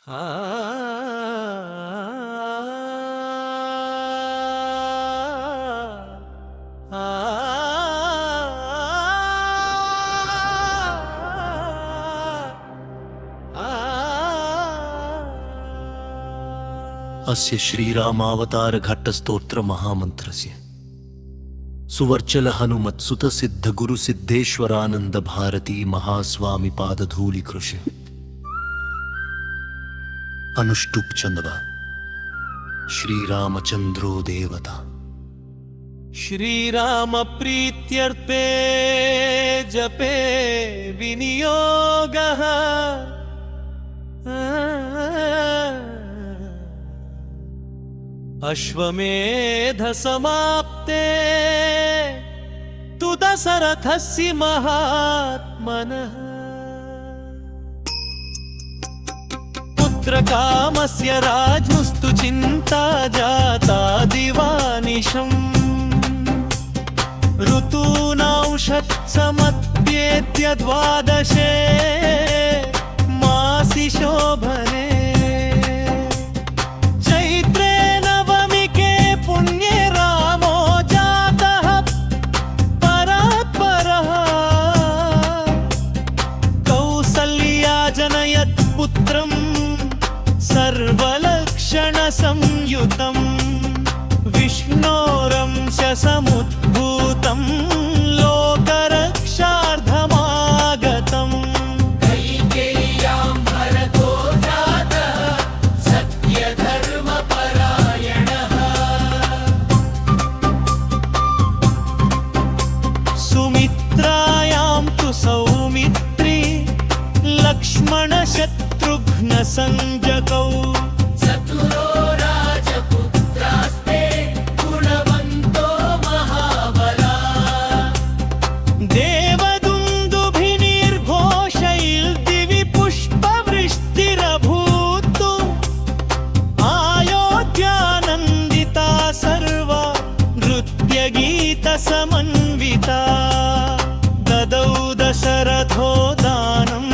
अस्य श्रीरामावतार घट्टस्तोत्र महामन्त्रस्य सुवर्चल हनुमत् सुत सिद्ध गुरु सिद्धेश्वरानंद भारती महास्वामी पादधूलि कृष अनुष्टुप चंदवा श्रीरामचंद्रो देवता श्रीराम प्रीत्यर्थे जपे विनियोगः अश्वमेध समाप्ते तु दशरथस्य महात्मनः पुत्रकामस्य राज्ञस्तु चिन्ता जाता दिवानिशम् ऋतूनांशत्समप्येत्य द्वादशे मासि शोभने पुत्रं सर्वलक्षण संयुतं विष्णोरंश समुद्भूतं लोकरक्षार्थमागतम् कैकेय्यां भरतो जातः सत्यधर्मपरायणः सुमित्रायां तु सौमित्री लक्ष्मण शत्रुघ्न संजगौ चतुरो राजपुत्रास्ते गुणवन्तो महाबला देवदुन्दुभिर्घोषैर्दिवि पुष्पवृष्टिरभूत् अयोध्यानन्दिता सर्वा नृत्यगीतसमन्विता ददौ दशरथो दानम्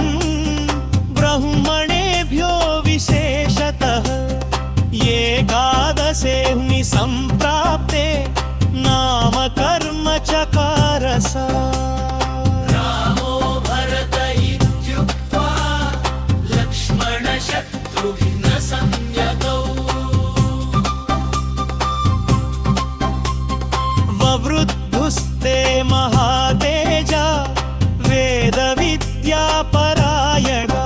ब्रह्मणेभ्यो विशेषतः एकादशेऽह्नि सम्प्राप्ते नामकर्म चकार सा रामो भरत इत्युक्त्वा लक्ष्मण शत्रुघ्न संज्ञकौ ववृद्धुस्ते महातेजा वेदविद्या परायणा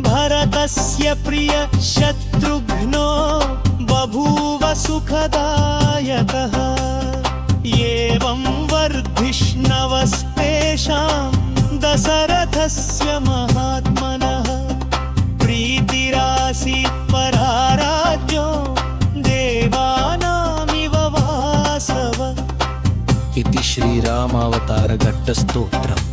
भरतस्य प्रिय शत्रुघ्नो बभूव सुखदायकः एवं वर्धिष्णवस्तेषां दशरथस्य महात्मनः प्रीतिरासीत् पराराज्यो देवानामिव वासव इति श्रीरामावतार घट्टस्तोत्रम्।